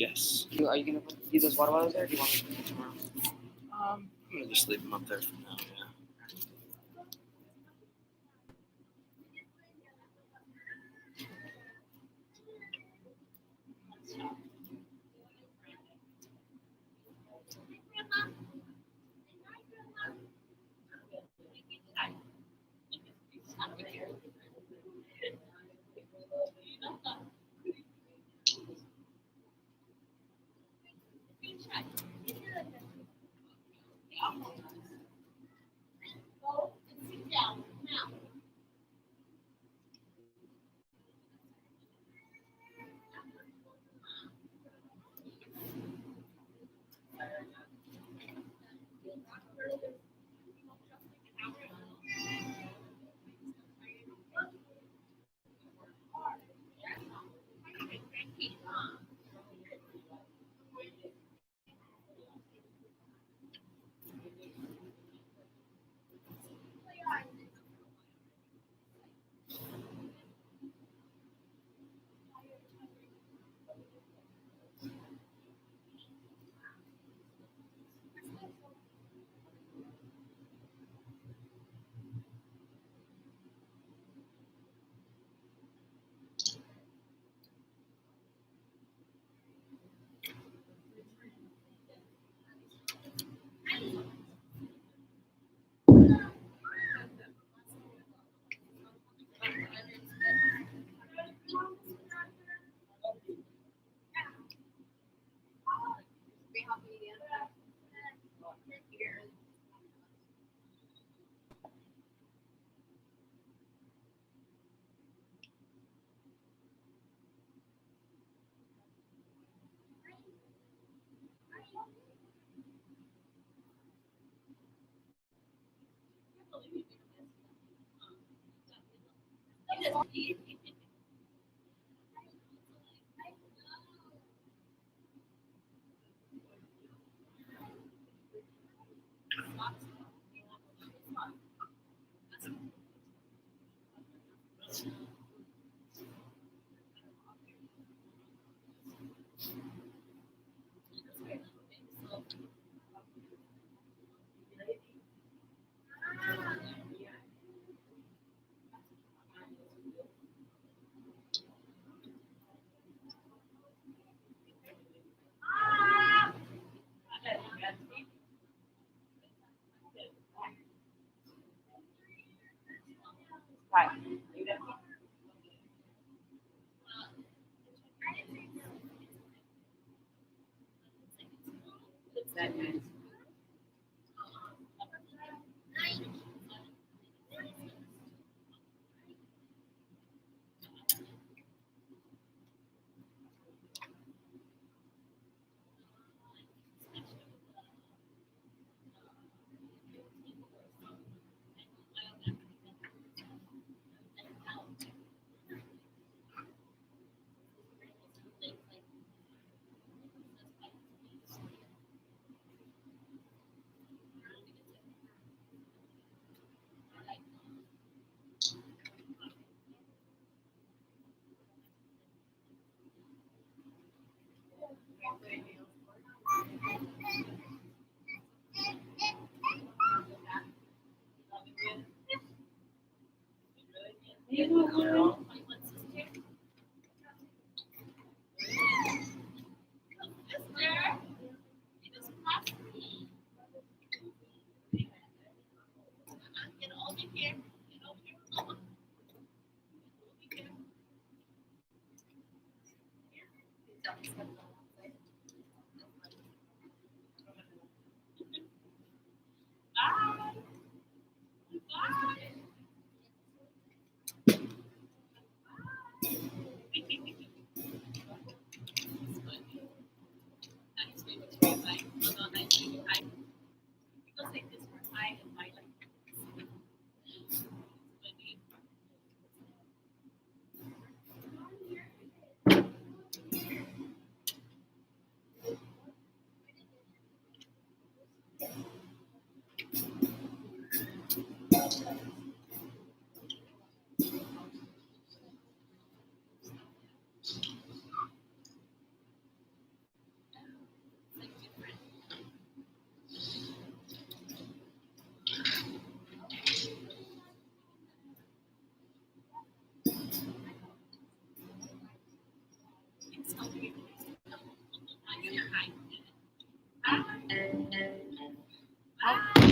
Yes. Are you gonna leave those water bottles there? Or do you want me to put them tomorrow? I'm gonna just leave them up there for now. Yeah.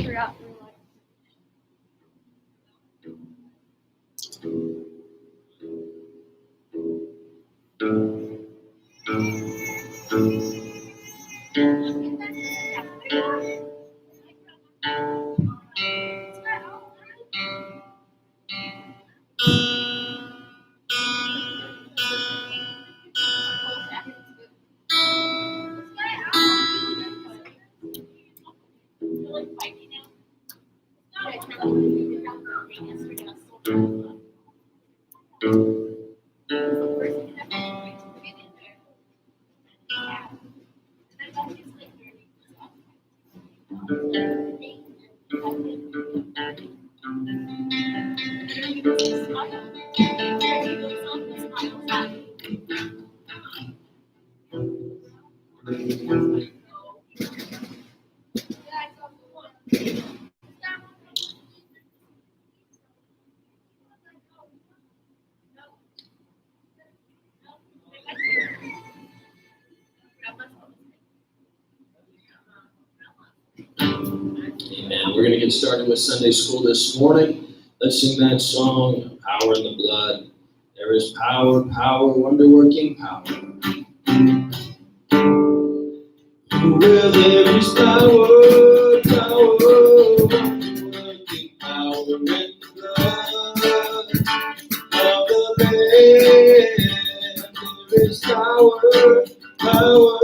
forgot for like. Amen. We're going to get started with Sunday school this morning. Let's sing that song, Power in the Blood. There is power, power, wonder-working power. Well, there is power, power, wonder-working power in the blood of the Lamb. There is power, power,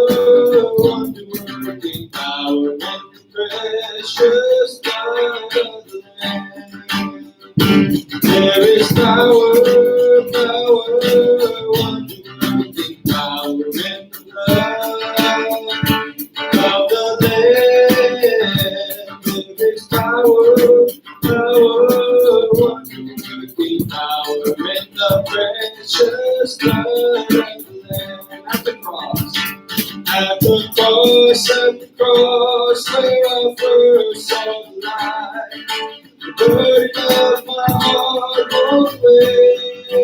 wonder-working power in the precious blood of the Lamb. There is power, power, wonder-working power in the blood of the Lamb. There is power, power, wonder-working power in the precious blood of the Lamb. At the cross. At the cross, where I first saw the light, the burden of my heart rolled away.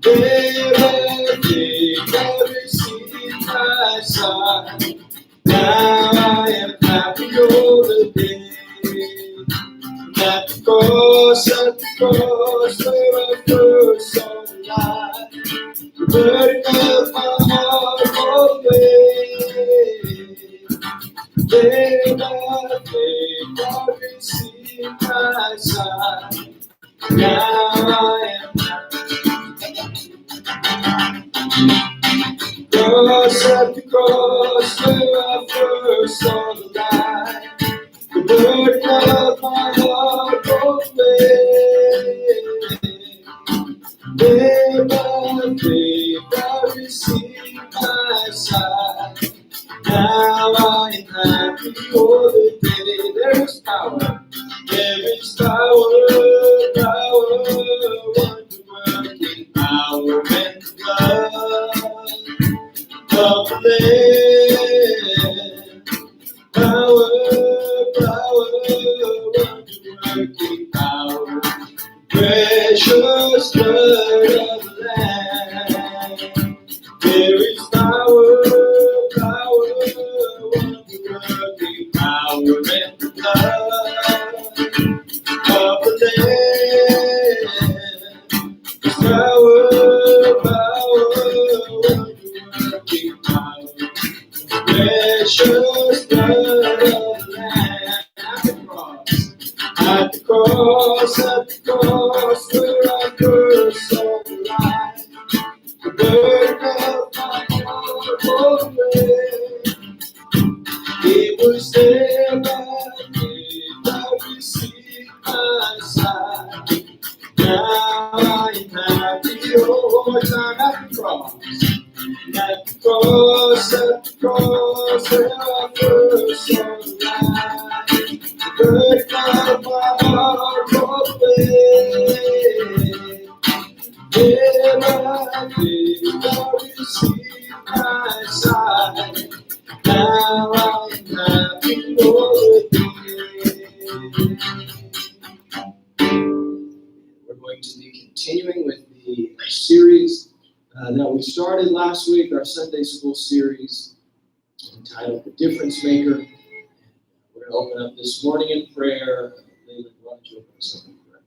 There I think I received my sight. Now I am happy all the day. At the cross, where I first saw the light, the burden of my heart rolled away. There by faith I received my sight. Now I am cross at the cross where I first saw the light. The burden of my heart rolled away. There by faith I received my sight. Now I am happy for the day. There is power, power, wonder-working power in the blood of the Lamb. Power, power, wonder-working power, precious blood of the Lamb. There is power, power, wonder-working power in the blood of the Lamb. Power, power, wonder-working power, precious blood of the Lamb. At the cross, where I first saw the light, the burden of my heart rolled away. It was there by faith I received my sight. Now I am happy, one more time at the cross. At the cross, where I first saw the light, the burden of my heart rolled away. There by faith I received my sight. Now I am happy for the day. We're going to be continuing with the series that we started last week, our Sunday school series entitled The Difference Maker. We're We're going to open up this morning in prayer. David, why don't you open us up in prayer?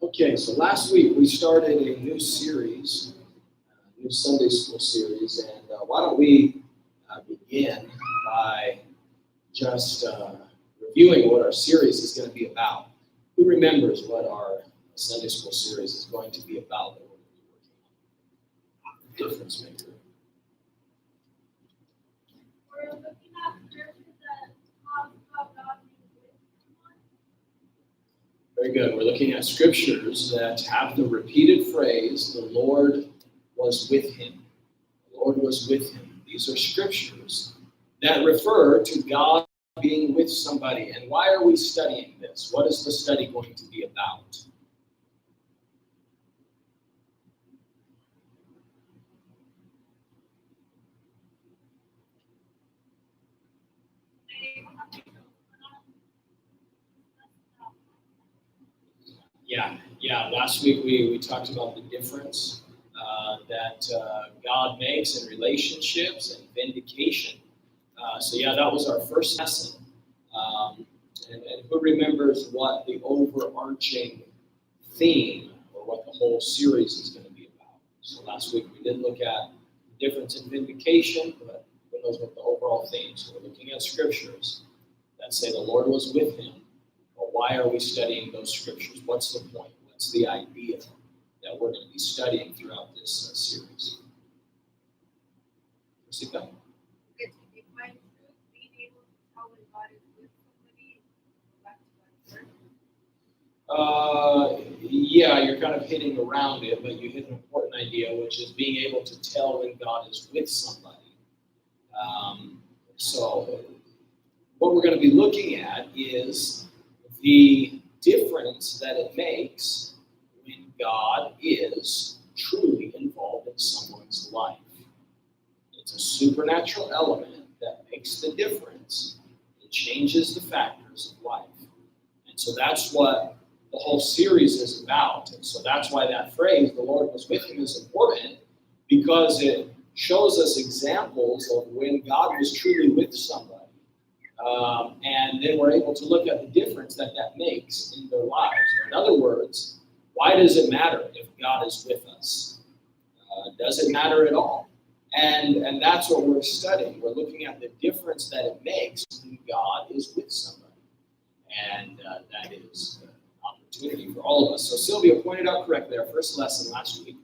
Okay, so last week we started a new series, a new Sunday school series, and why don't we begin by just reviewing what our series is going to be about. Who remembers what our Sunday school series is going to be about that we're going to be working on? The difference maker. We're looking at scriptures that talk about God being with someone. Very good. We're looking at scriptures that have the repeated phrase, the Lord was with him. The Lord was with him. These are scriptures that refer to God being with somebody. And why are we studying this? What is the study going to be about? Yeah. Last week we talked about the difference that God makes in relationships and vindication. That was our first lesson. And who remembers what the overarching theme or what the whole series is going to be about? So last week we did look at the difference in vindication, but who knows what the overall theme? So we're looking at scriptures that say the Lord was with him. But why are we studying those scriptures? What's the point? What's the idea that we're going to be studying throughout this series? Rosita? It's to define truth, being able to tell when God is with somebody, back to God's word. You're kind of hitting around it, but you hit an important idea, which is being able to tell when God is with somebody. So what we're going to be looking at is the difference that it makes when God is truly involved in someone's life. It's a supernatural element that makes the difference. It changes the factors of life. And so that's what the whole series is about. And so that's why that phrase, the Lord was with him, is important, because it shows us examples of when God was truly with somebody. And then we're able to look at the difference that makes in their lives. Or in other words, why does it matter if God is with us? Does it matter at all? And that's what we're studying. We're looking at the difference that it makes when God is with somebody. And that is an opportunity for all of us. So Sylvia pointed out correctly, our first lesson last week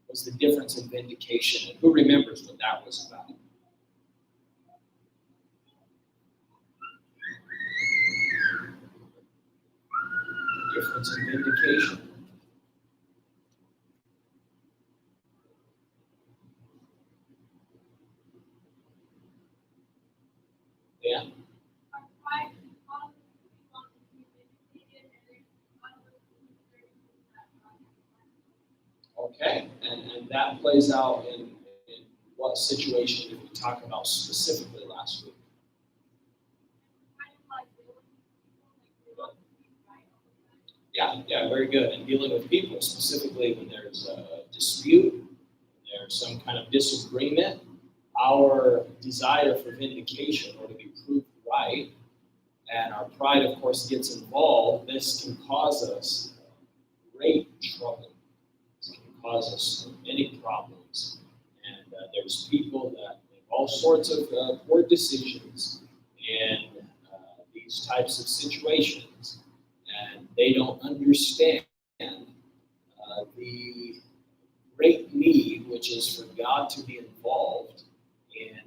was the difference in vindication. And who remembers what that was about? Difference in vindication. Yeah. Okay, and that plays out in what situation did we talk about specifically last week? Yeah, very good. And dealing with people, specifically when there's a dispute, when there's some kind of disagreement, our desire for vindication or to be proved right, and our pride, of course, gets involved, this can cause us great trouble. This can cause us many problems. And there's people that make all sorts of poor decisions in these types of situations, and they don't understand the great need, which is for God to be involved in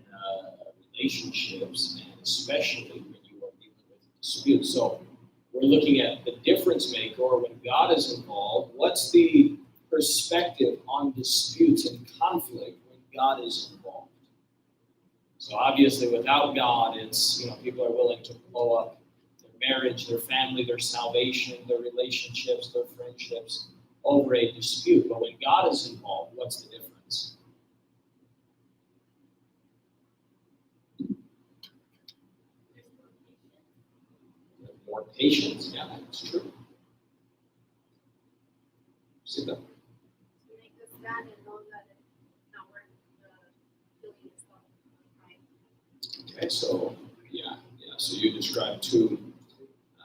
relationships, and especially when you are dealing with disputes. So we're looking at the difference maker, or when God is involved, what's the perspective on disputes and conflict when God is involved? So obviously without God, it's, people are willing to blow up their marriage, their family, their salvation, their relationships, their friendships over a dispute. But when God is involved, what's the difference? more patience. Yeah, that's true. See that? To make us stand and know that it's not worth killing yourself. Right? Okay, so so you described two,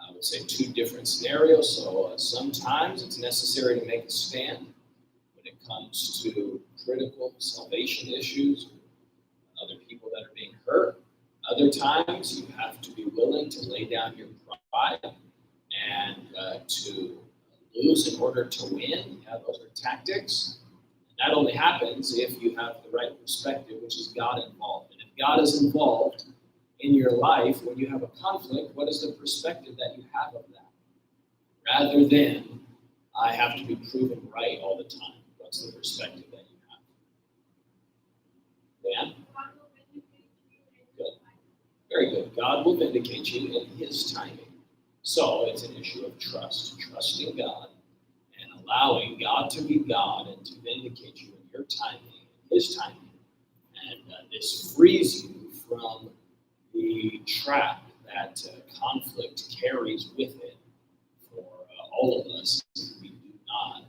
I would say two different scenarios. So sometimes it's necessary to make a stand when it comes to critical salvation issues, other people that are being hurt. Other times you have to be willing to lay down your pride and to lose in order to win. Yeah, those are tactics. And that only happens if you have the right perspective, which is God involved. And if God is involved in your life, when you have a conflict, what is the perspective that you have of that? Rather than, I have to be proven right all the time. What's the perspective that you have? Dan? Good. Very good. God will vindicate you in His timing. So it's an issue of trust. Trusting God and allowing God to be God and to vindicate you in your timing, His timing. And this frees you from the trap that conflict carries with it for all of us if we do not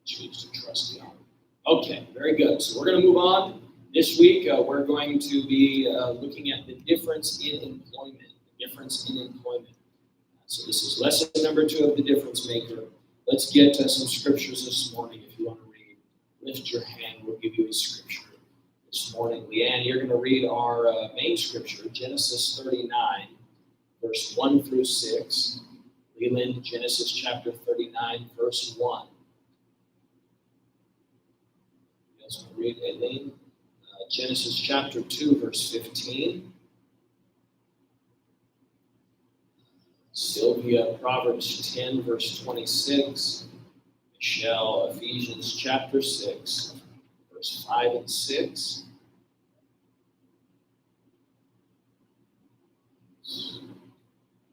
choose to trust God. Okay, very good. So we're going to move on. This week, we're going to be looking at the difference in employment. The difference in employment. So this is lesson number 2 of the difference maker. Let's get some scriptures this morning. If you want to read, lift your hand. We'll give you a scripture this morning. Leanne, you're going to read our main scripture, Genesis 39, verse 1 through 6. Leland, Genesis chapter 39, verse 1. You guys want to read, Aileen? Genesis chapter 2, verse 15. Sylvia, Proverbs 10, verse 26. Michelle, Ephesians chapter 6, verse 5 and 6.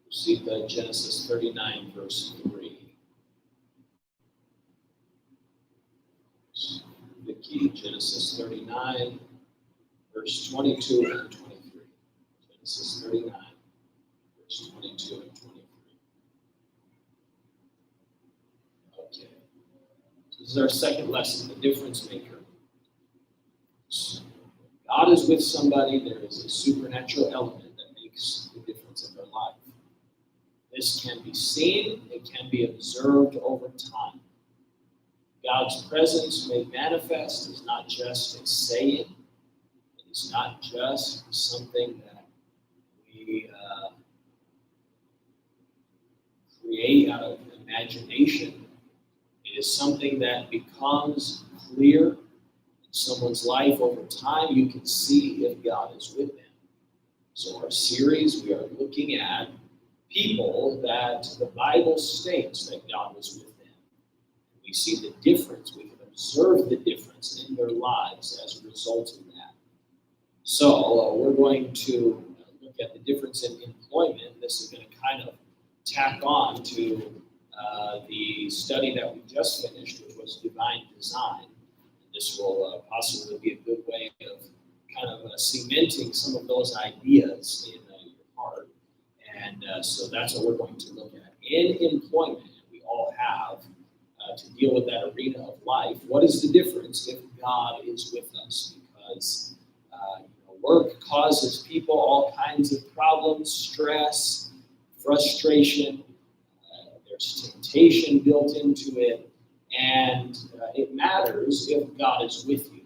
Rosita, Genesis 39, verse 3. Vicky, Genesis 39, verse 22 and 23. Genesis 39, verse 22 and 23. Okay. This is our second lesson, the difference maker. God is with somebody, there is a supernatural element that makes the difference in their life. This can be seen, it can be observed over time. God's presence made manifest is not just a saying, it is not just something that we create out of imagination. It is something that becomes clear in someone's life over time. You can see if God is with them. So our series, we are looking at people that the Bible states that God was with them. We see the difference. We can observe the difference in their lives as a result of that. So we're going to look at the difference in employment. This is going to kind of tack on to the study that we just finished, which was divine design. This will possibly be a good way of kind of cementing some of those ideas in your heart. And so that's what we're going to look at. In employment, we all have to deal with that arena of life. What is the difference if God is with us? Because work causes people all kinds of problems, stress, frustration. There's temptation built into it. And it matters if God is with you.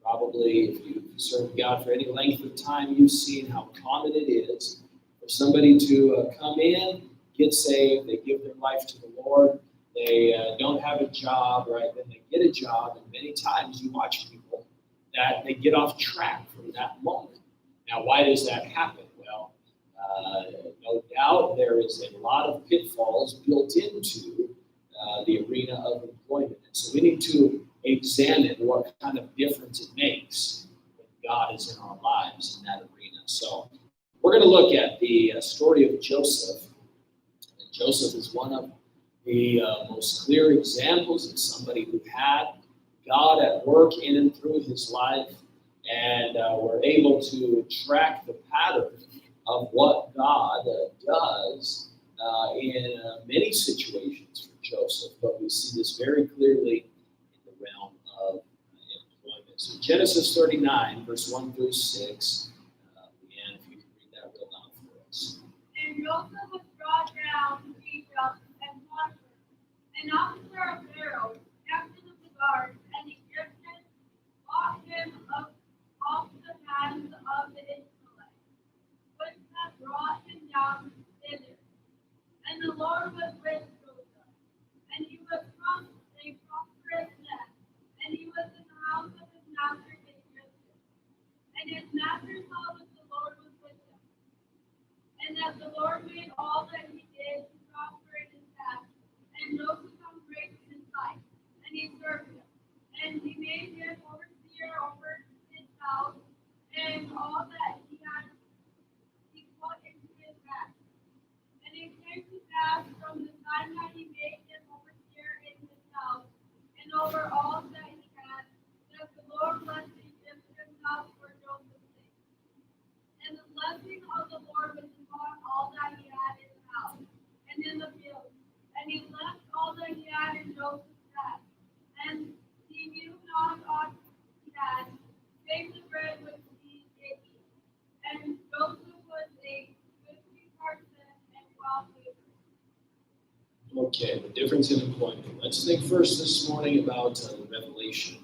Probably if you've served God for any length of time, you've seen how common it is for somebody to come in, get saved, they give their life to the Lord, they don't have a job, right? Then they get a job, and many times you watch people that they get off track from that moment. Now, why does that happen? Well, no doubt there is a lot of pitfalls built into the arena of employment. And so we need to examine what kind of difference it makes when God is in our lives in that arena. So we're going to look at the story of Joseph. And Joseph is one of the most clear examples of somebody who had God at work in and through his life, and we're able to track the pattern of what God does in many situations for Joseph, but we see this very clearly in the realm of employment. So Genesis 39, verse 1 through 6. Leanne, if you can read that real loud for us. And Joseph was brought down to Egypt, and Potiphar, an officer of Pharaoh, captain of the guard, and Egyptian, bought him of off the hands of the Israelites, which had brought him down thither. And the Lord was with Joseph, and he was a prosperous man, and he was in the house of his master the Egyptian. And his master saw that the Lord was with him, and that the Lord made all that he did to prosper in his path. And Joseph found grace in his sight, and he served him. And he made him overseer over his house, and all that he had he put into his hand. And it came to pass from the time that he made him overseer in his house, and over all that he had, that the Lord blessed the Egyptian house for Joseph's sake. And the blessing of the Lord was upon all that he had in the house, and in the field. And he left all that he had in Joseph's hand. And he knew not aught he had, save the bread which he did eat. And Joseph was a goodly person and well favored. Okay, the difference in employment. Let's think first this morning about the revelation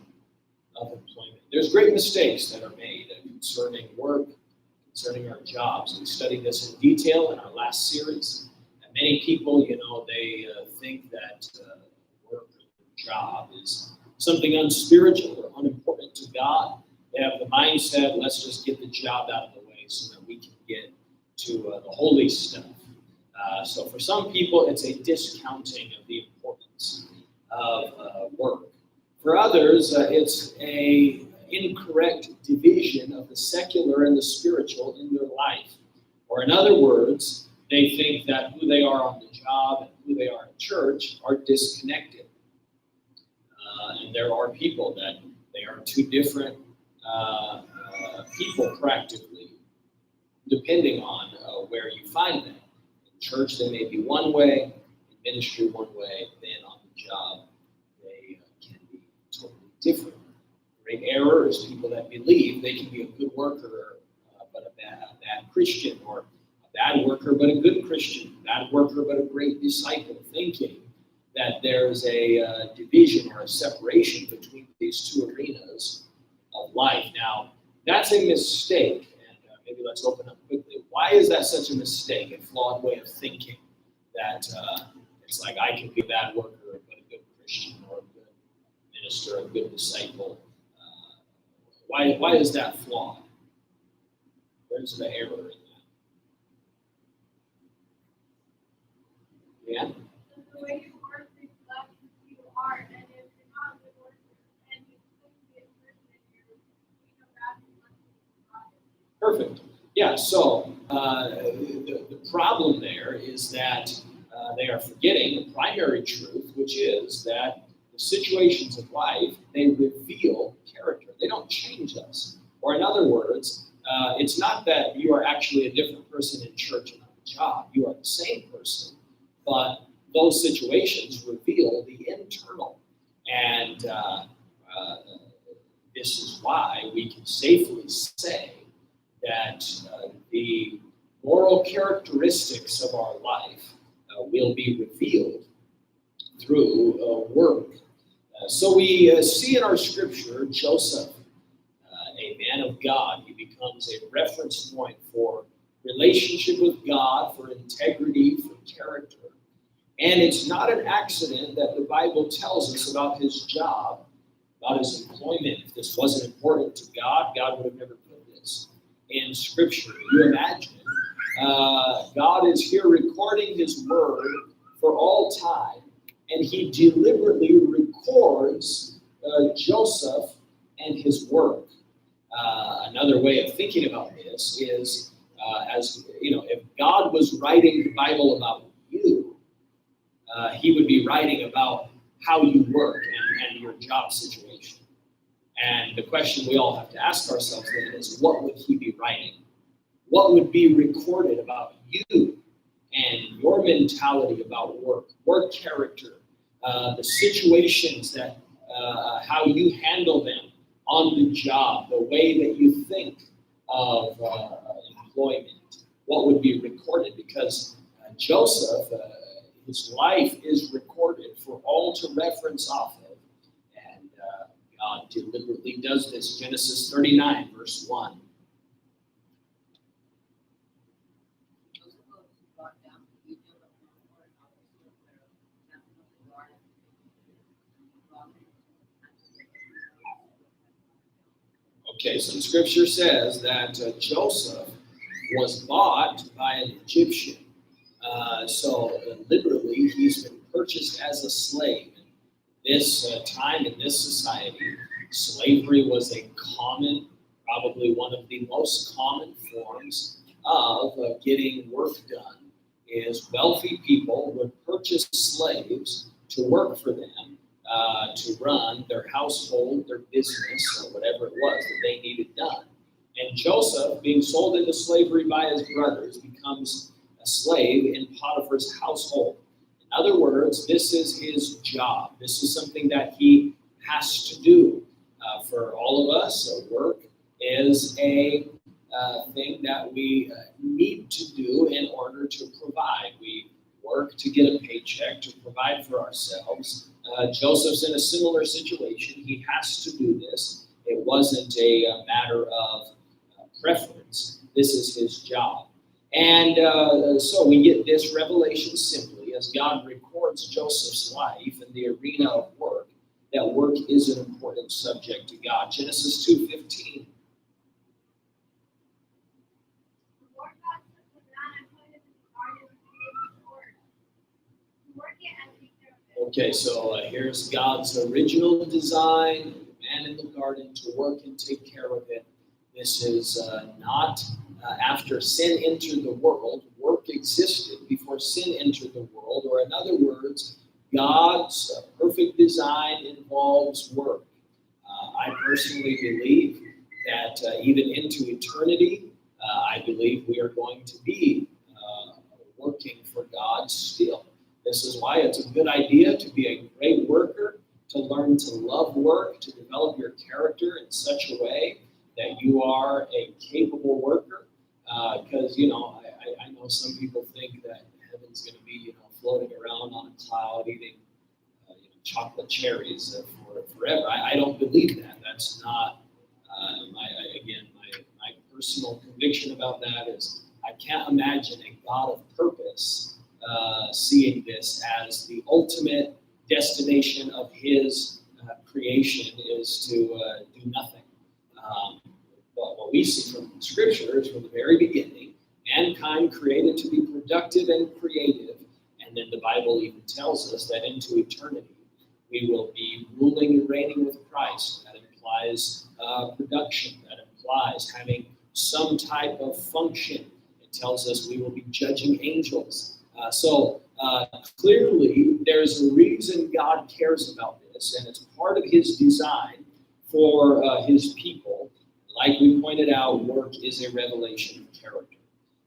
of employment. There's great mistakes that are made concerning work, concerning our jobs. We studied this in detail in our last series. And many people, they think that work or job is something unspiritual or unimportant to God. They have the mindset, let's just get the job out of the way so that we can get to the holy stuff. So for some people, it's a discounting of the importance of work. For others, it's a incorrect division of the secular and the spiritual in their life. Or in other words, they think that who they are on the job and who they are in church are disconnected. And there are people that they are two different people practically, depending on where you find them. In church, they may be one way, in ministry one way, then on the job, they can be totally different. Great error is people that believe they can be a good worker, but a bad Christian, or a bad worker, but a good Christian, bad worker, but a great disciple, thinking that there's a division or a separation between these two arenas of life. Now, that's a mistake, and maybe let's open up quickly. Why is that such a mistake, a flawed way of thinking, that it's like I can be a bad worker, but a good Christian, or a good minister, a good disciple? Why is that flawed? Where's the error in that? Yeah? The way you work reflects who you are, and if you're not a good worker and you couldn't be a person, you're doing a bad reflection of God. Perfect. Yeah, so the problem there is that they are forgetting the primary truth, which is that the situations of life, they reveal character. They don't change us. Or in other words, it's not that you are actually a different person in church and on the job. You are the same person, but those situations reveal the internal. And this is why we can safely say that the moral characteristics of our life will be revealed through work. So we see in our scripture Joseph, a man of God. He becomes a reference point for relationship with God, for integrity, for character. And it's not an accident that the Bible tells us about his job, about his employment. If this wasn't important to God, God would have never put this in Scripture. You imagine, God is here recording his word for all time, and he deliberately records Joseph and his work. Another way of thinking about this is, if God was writing the Bible about you, he would be writing about how you work and your job situation. And the question we all have to ask ourselves then is, what would he be writing? what would be recorded about you and your mentality about work, your character, the situations that, how you handle them on the job, the way that you think of employment, what would be recorded? Because Joseph, his life is recorded for all to reference off of. And God deliberately does this. Genesis 39, verse 1. Okay, so the scripture says that Joseph was bought by an Egyptian. So literally, he's been purchased as a slave. This time in this society, slavery was a common, probably one of the most common forms of getting work done. Is wealthy people would purchase slaves to work for them, to run their household, their business, or whatever it was that they needed done. And Joseph, being sold into slavery by his brothers, becomes a slave in Potiphar's household. In other words, this is his job. This is something that he has to do. For all of us, work is a thing that we need to do in order to provide. We work to get a paycheck, to provide for ourselves. Joseph's in a similar situation. He has to do this. It wasn't a matter of preference. This is his job. And so we get this revelation simply as God records Joseph's life in the arena of work, that work is an important subject to God. Genesis 2:15. Okay, so here's God's original design, man in the garden to work and take care of it. This is not after sin entered the world. Work existed before sin entered the world, or in other words, God's perfect design involves work. I personally believe that even into eternity, I believe we are going to be working for God still. This is why it's a good idea to be a great worker, to learn to love work, to develop your character in such a way that you are a capable worker. Because, I know some people think that heaven's going to be, floating around on a cloud eating chocolate cherries for forever. I don't believe that. That's not, my personal conviction about that is I can't imagine a God of purpose seeing this as the ultimate destination of his creation is to do nothing. But what we see from Scripture is from the very beginning, mankind created to be productive and creative. And then the Bible even tells us that into eternity, we will be ruling and reigning with Christ. That implies production. That implies having some type of function. It tells us we will be judging angels. So clearly, there's a reason God cares about this, and it's part of his design for his people. Like we pointed out, work is a revelation of character.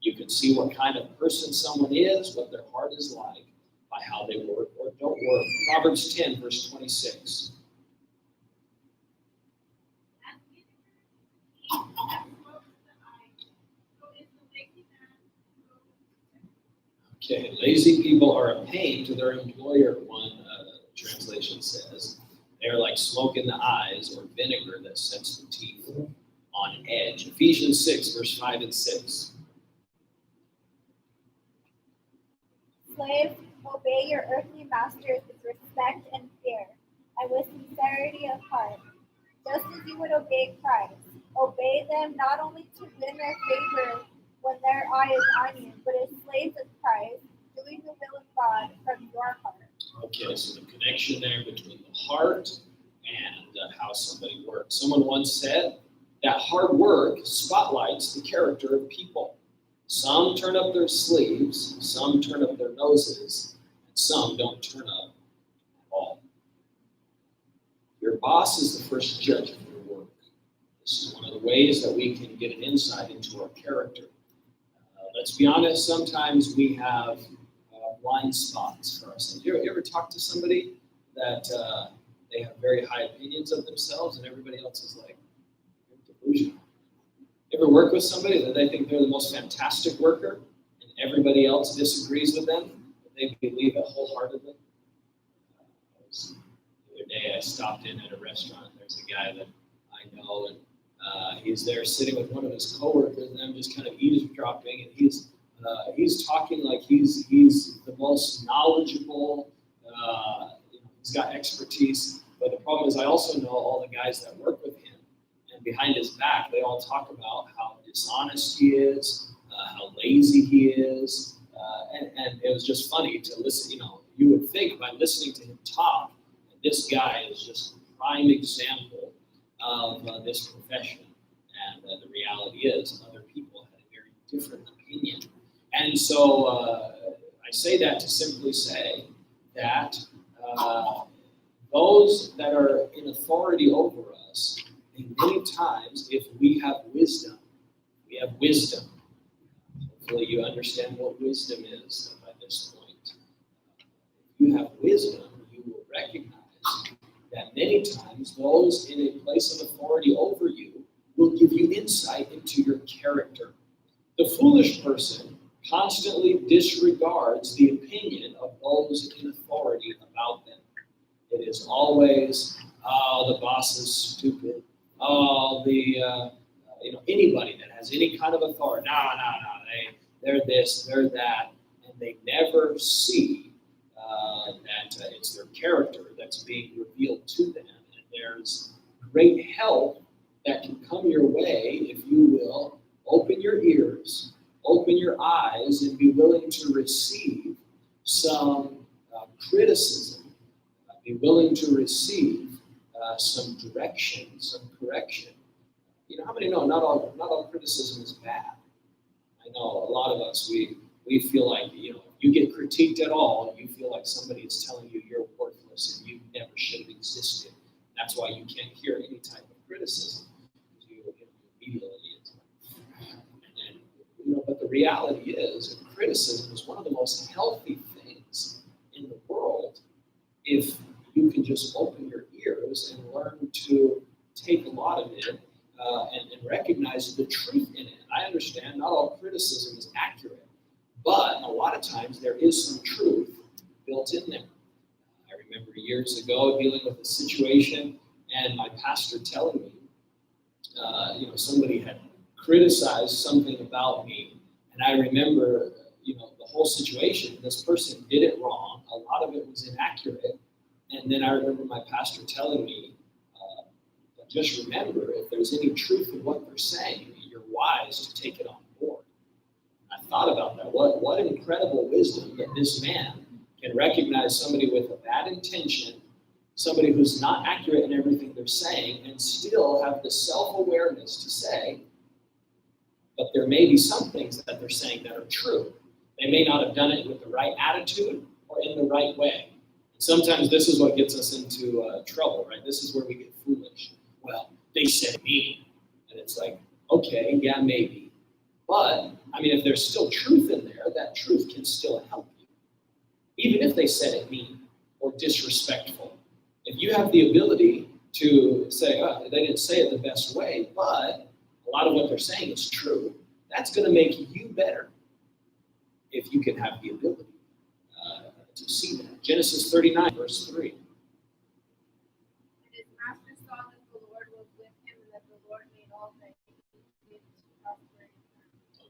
You can see what kind of person someone is, what their heart is like, by how they work or don't work. Proverbs 10, verse 26. Okay, lazy people are a pain to their employer, one translation says. They're like smoke in the eyes or vinegar that sets the teeth on edge. Ephesians 6, verse 5 and 6. Slaves, obey your earthly masters with respect and fear, and with sincerity of heart, just as you would obey Christ. Obey them not only to win their favor when their eye is on you, but as slaves of Christ, doing the will of God from your heart. Okay, so the connection there between the heart and how somebody works. Someone once said that hard work spotlights the character of people. Some turn up their sleeves, some turn up their noses, and some don't turn up at all. Your boss is the first judge of your work. This is one of the ways that we can get an insight into our character. let's be honest, sometimes we have blind spots for ourselves. You ever talk to somebody that they have very high opinions of themselves and everybody else is like, you're delusional? You ever work with somebody that they think they're the most fantastic worker and everybody else disagrees with them, but they believe it wholeheartedly? The other day I stopped in at a restaurant. There's a guy that I know, and he's there sitting with one of his coworkers, and I'm just kind of eavesdropping, and he's talking like he's the most knowledgeable. He's got expertise, but the problem is I also know all the guys that work with him, and behind his back they all talk about how dishonest he is, how lazy he is, and it was just funny to listen. You would think by listening to him talk, this guy is just a prime example of this profession. And the reality is other people had a very different opinion. And so I say that to simply say that those that are in authority over us, and many times if we have wisdom. Hopefully you understand what wisdom is by this point. If you have wisdom, you will recognize that many times those in a place of authority over you will give you insight into your character. The foolish person constantly disregards the opinion of those in authority about them. It is always, oh, the boss is stupid. Oh, anybody that has any kind of authority, no, they're this, they're that, and they never see that it's their character that's being revealed to them. And there's great help that can come your way if you will open your ears, open your eyes, and be willing to receive some criticism, be willing to receive some direction, some correction. How many know not all criticism is bad? I know a lot of us, we feel like, if you get critiqued at all, you feel like somebody is telling you you're worthless and you never should have existed. That's why you can't hear any type of criticism. Immediately it's but the reality is that criticism is one of the most healthy things in the world if you can just open your ears and learn to take a lot of it and recognize the truth in it. I understand not all criticism is accurate, but a lot of times there is some truth built in there. I remember years ago dealing with a situation and my pastor telling me, somebody had criticized something about me, and I remember, the whole situation. This person did it wrong. A lot of it was inaccurate, and then I remember my pastor telling me, just remember, if there's any truth in what they're saying, you're wise to take it on board. And I thought about that. What incredible wisdom that this man can recognize somebody with a bad intention, somebody who's not accurate in everything they're saying, and still have the self-awareness to say, but there may be some things that they're saying that are true. They may not have done it with the right attitude or in the right way. Sometimes this is what gets us into trouble, right? This is where we get foolish. Well, they said me. And it's like, okay, yeah, maybe. But, if there's still truth in there, that truth can still help you. Even if they said it mean or disrespectful. If you have the ability to say, oh, they didn't say it the best way, but a lot of what they're saying is true, that's going to make you better if you can have the ability to see that. Genesis 39, verse 3. And his master saw that the Lord was with him, and that the Lord made all things prosper.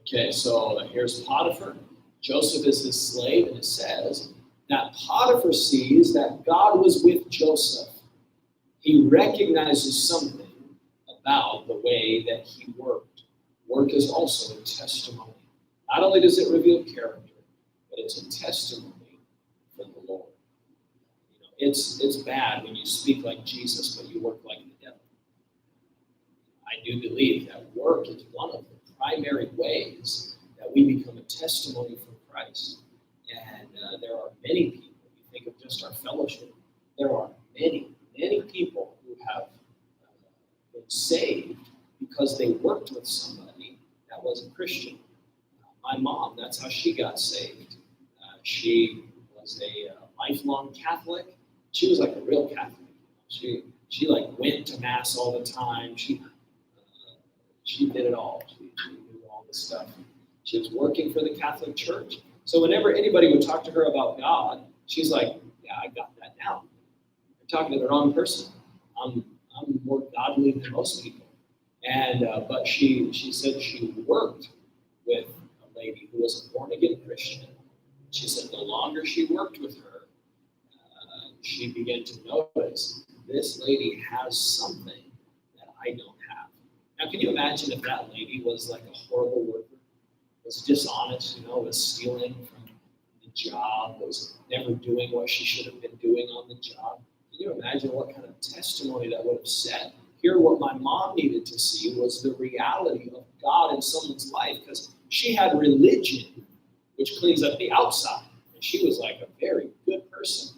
Okay, so here's Potiphar. Joseph is his slave, and it says that Potiphar sees that God was with Joseph. He recognizes something about the way that he worked. Work is also a testimony. Not only does it reveal character, but it's a testimony for the Lord. It's bad when you speak like Jesus, but you work like the devil. I do believe that work is one of the primary ways that we become a testimony for Christ. And there are many people, you think of just our fellowship, there are many people who have been saved because they worked with somebody that was a Christian. my mom, that's how she got saved. She was a lifelong Catholic. She was like a real Catholic. She like went to mass all the time. She did it all. She knew all the stuff. She was working for the Catholic Church. So whenever anybody would talk to her about God, she's like, "Yeah, I got that now. You're talking to the wrong person. I'm more godly than most people." And but she said she worked with a lady who was a born again Christian. She said the longer she worked with her, she began to notice this lady has something that I don't have. Now, can you imagine if that lady was like a horrible worker, was dishonest, was stealing from the job, was never doing what she should have been doing on the job? Can you imagine what kind of testimony that would have set? Here, what my mom needed to see was the reality of God in someone's life, because she had religion, which cleans up the outside. And she was like a very good person.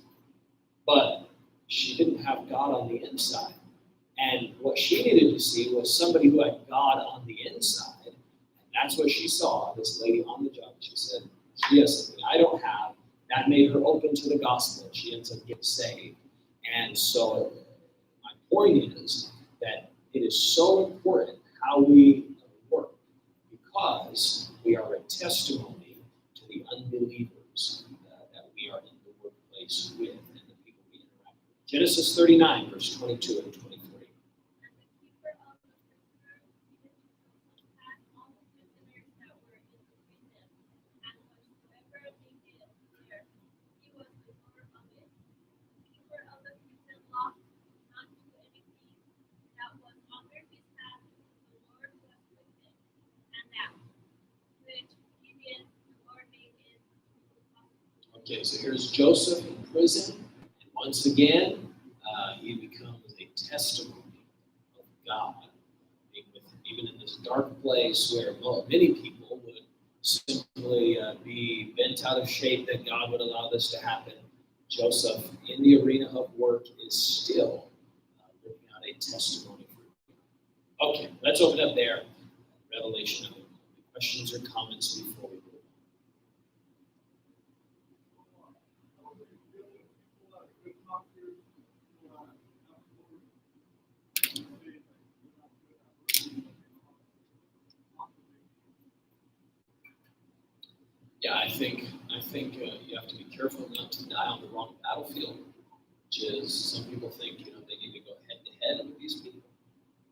But she didn't have God on the inside. And what she needed to see was somebody who had God on the inside. And that's what she saw, this lady on the job. She said, she has something I don't have. That made her open to the gospel. She ends up getting saved. And so my point is that it is so important how we work, because we are a testimony to the unbelievers that we are in the workplace with and the people we interact with. Genesis 39, verse 22 and 23. Okay, so here's Joseph in prison, and once again, he becomes a testimony of God, being with him, even in this dark place where many people would simply be bent out of shape that God would allow this to happen. Joseph, in the arena of work, is still living out a testimony for God. Okay, let's open up there. Revelation of it. Questions or comments before we move on? Yeah, I think you have to be careful not to die on the wrong battlefield, which is some people think they need to go head to head with these people,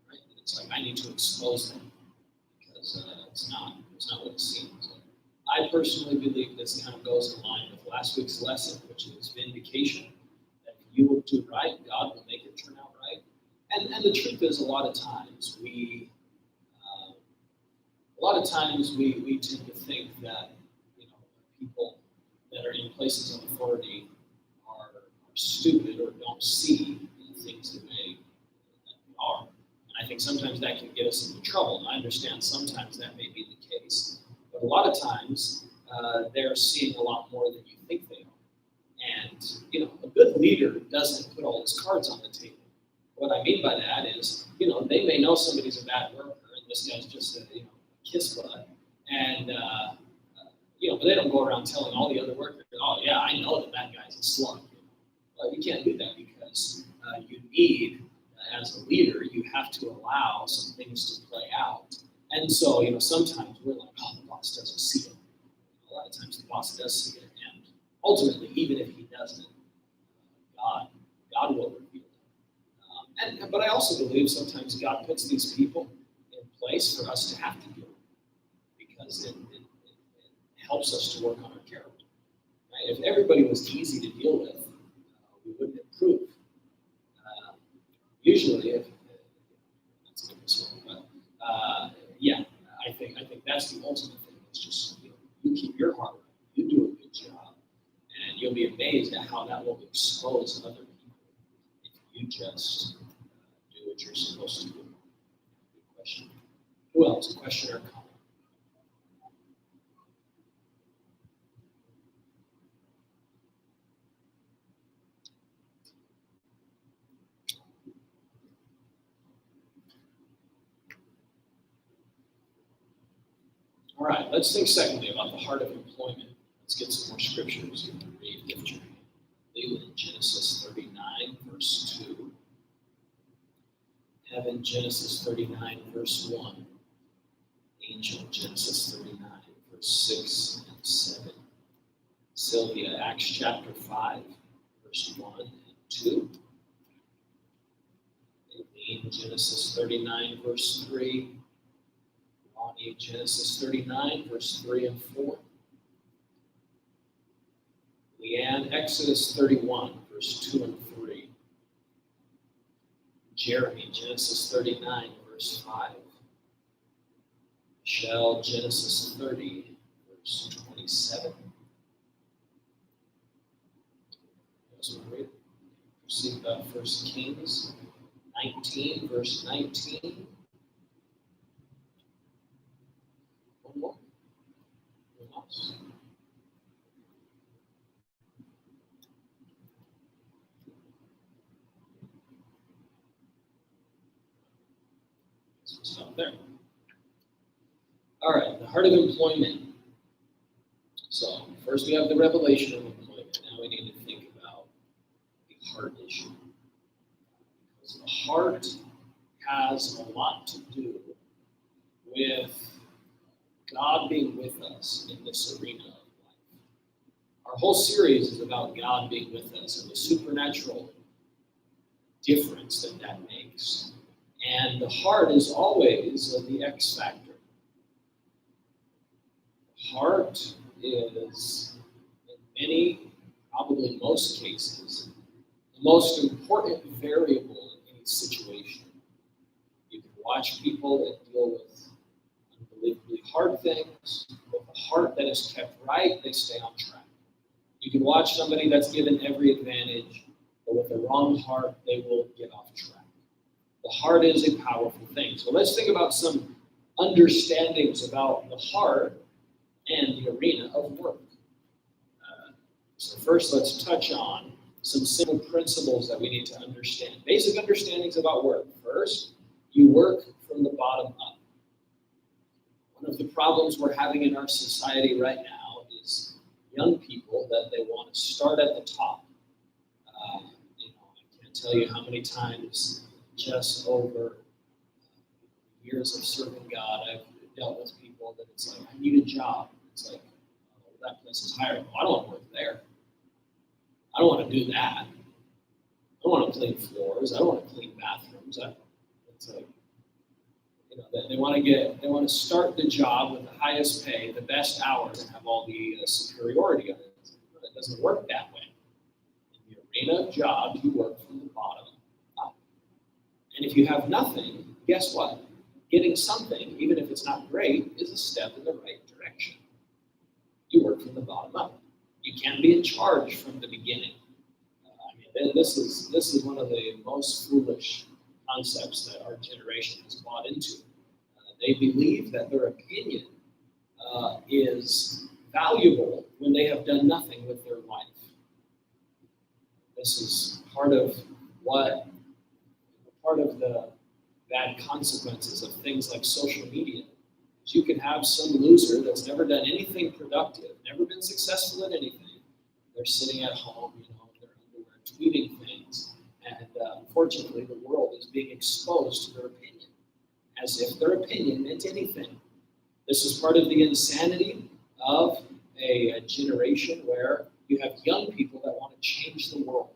right? And it's like I need to expose them because it's not what it seems. I personally believe this kind of goes in line with last week's lesson, which is vindication. That if you will do right, God will make it turn out right. And the truth is, a lot of times we tend to think that people that are in places of authority are stupid or don't see the things that they are. And I think sometimes that can get us into trouble. And I understand sometimes that may be the case. But a lot of times they're seeing a lot more than you think they are. And, a good leader doesn't put all his cards on the table. What I mean by that is, they may know somebody's a bad worker and this guy's just a kiss butt. And, but they don't go around telling all the other workers, "Oh yeah, I know that guy's a slug." Well, you can't do that because you need, as a leader, you have to allow some things to play out. And so, sometimes we're like, "Oh, the boss doesn't see it." A lot of times the boss does see it, and ultimately, even if he doesn't, God will reveal it. But I also believe sometimes God puts these people in place for us to have to deal with, because it helps us to work on our character. Right? If everybody was easy to deal with, we wouldn't improve. Usually, if that's not this one, but I think that's the ultimate thing. It's just you keep your heart right, you do a good job, and you'll be amazed at how that will expose other people if you just do what you're supposed to do. Good question. Who else? Question or comment? All right, let's think secondly about the heart of employment. Let's get some more scriptures. You can read if you're in Genesis 39, verse 2. Heaven, Genesis 39, verse 1. Angel, Genesis 39, verse 6 and 7. Sylvia, Acts chapter 5, verse 1 and 2. Aileen, Genesis 39, verse 3. Ronnie, Genesis 39, verse 3 and 4. Leanne, Exodus 31, verse 2 and 3. Jeremy, Genesis 39, verse 5. Michelle, Genesis 30, verse 27. See 1 Kings 19, verse 19. One more. Anyone else? So stop there. All right, the heart of employment. So first we have the revelation of employment. Now we need to think about the heart issue. Because the heart has a lot to do with God being with us in this arena of life. Our whole series is about God being with us and the supernatural difference that makes. And the heart is always the X factor. The heart is, in many, probably most cases, the most important variable in any situation. You can watch people that deal with unbelievably hard things. With a heart that is kept right, they stay on track. You can watch somebody that's given every advantage, but with a wrong heart, they will get off track. The heart is a powerful thing. So let's think about some understandings about the heart and the arena of work. So first, let's touch on some simple principles that we need to understand. Basic understandings about work. First, you work from the bottom up. One of the problems we're having in our society right now is young people that they want to start at the top. I can't tell you how many times just over years of serving God, I've dealt with people that it's like, I need a job. It's like, oh, that place is hiring. Well, I don't want to work there. I don't want to do that. I don't want to clean floors. I don't want to clean bathrooms. It's like, they want to start the job with the highest pay, the best hours, and have all the superiority of it. It doesn't work that way. In the arena of jobs, you work from the bottom up. And if you have nothing, guess what? Getting something, even if it's not great, is a step in the right direction. You work from the bottom up. You can't be in charge from the beginning. This is one of the most foolish concepts that our generation has bought into. They believe that their opinion is valuable when they have done nothing with their life. This is part of the bad consequences of things like social media. You can have some loser that's never done anything productive, never been successful at anything. They're sitting at home, in their underwear, tweeting things, and unfortunately, the world is being exposed to their opinion, as if their opinion meant anything. This is part of the insanity of a generation where you have young people that want to change the world.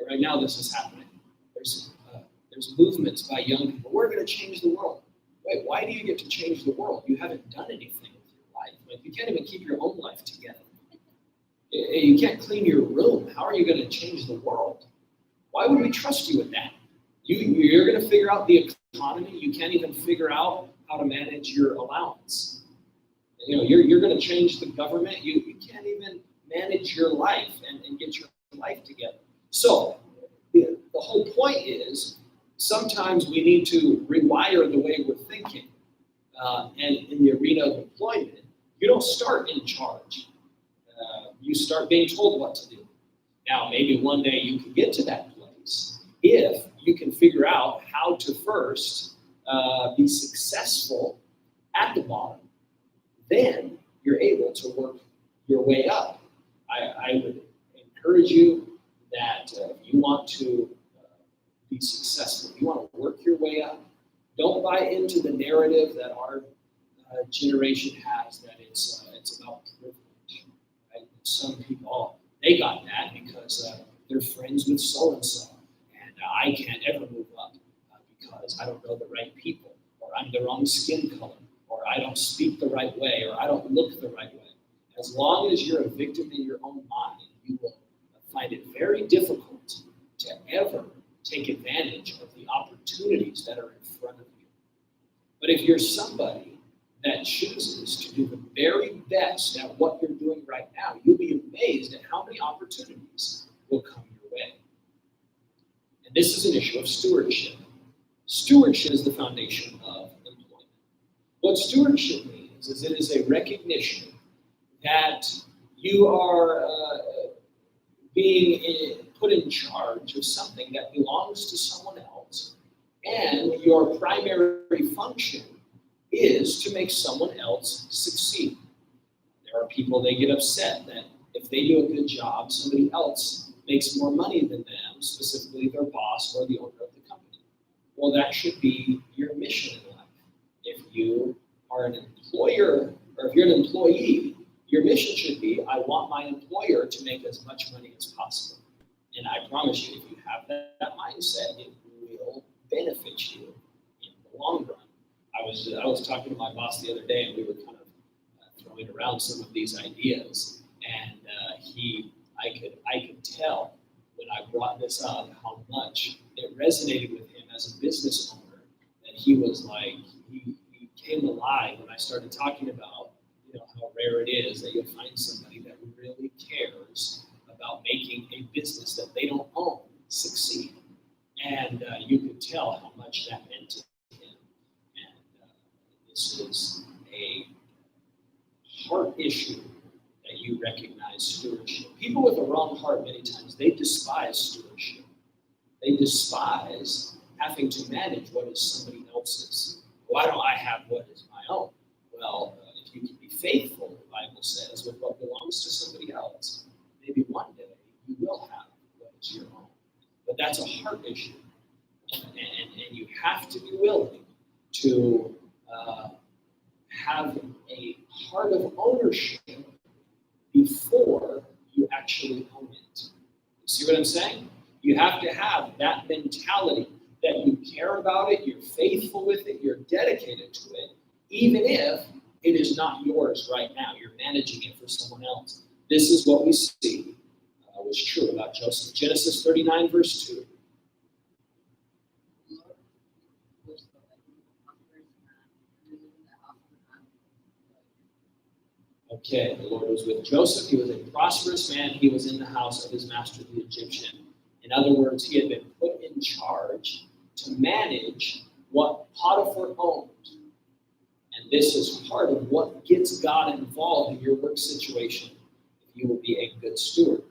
Right now, this is happening. There's movements by young people. We're going to change the world. Wait, why do you get to change the world? You haven't done anything with your life. Like, you can't even keep your own life together. You can't clean your room. How are you going to change the world? Why would we trust you with that? You're going to figure out the economy. You can't even figure out how to manage your allowance. You're going to change the government. You can't even manage your life and get your life together. So the whole point is, sometimes we need to rewire the way we're thinking. And in the arena of employment, you don't start in charge. You start being told what to do. Now, maybe one day you can get to that place if you can figure out how to first be successful at the bottom then you're able to work your way up. I would encourage you that if you want to be successful, if you want to work your way up, don't buy into the narrative that our generation has that it's about privilege. Right? Some people, they got that because they're friends with so-and-so, and I can't ever move up because I don't know the right people, or I'm the wrong skin color, or I don't speak the right way, or I don't look the right way. As long as you're a victim in your own mind, you will find it very difficult to ever take advantage of the opportunities that are in front of you. But if you're somebody that chooses to do the very best at what you're doing right now, you'll be amazed at how many opportunities will come your way. And this is an issue of stewardship. Stewardship is the foundation of employment. What stewardship means is it is a recognition that you are being put in charge of something that belongs to someone else, and your primary function is to make someone else succeed. There are people, they get upset that if they do a good job, somebody else makes more money than them, specifically their boss or the owner of the company. Well, that should be your mission in life. If you are an employer, or if you're an employee, your mission should be, I want my employer to make as much money as possible. And I promise you, if you have that mindset, it will benefit you in the long run. I was talking to my boss the other day, and we were kind of throwing around some of these ideas, and I could tell when I brought this up how much it resonated with him as a business owner, that he was like, he came alive when I started talking about how rare it is that you'll find somebody that really cares about making a business that they don't own succeed. And you could tell how much that meant to him. And this is a heart issue that you recognize stewardship. People with a wrong heart, many times, they despise stewardship. They despise having to manage what is somebody else's. Why don't I have what is my own? Well, if you can be faithful, the Bible says, with what belongs to somebody else, maybe one day you will have what is your own. But that's a heart issue. And you have to be willing to have a heart of ownership before you actually own it. You see what I'm saying? You have to have that mentality that you care about it, you're faithful with it, you're dedicated to it, even if it is not yours right now. You're managing it for someone else. This is what we see was true about Joseph. Genesis 39, verse 2. Okay, the Lord was with Joseph. He was a prosperous man. He was in the house of his master, the Egyptian. In other words, he had been put in charge to manage what Potiphar owned. And this is part of what gets God involved in your work situation if you will be a good steward.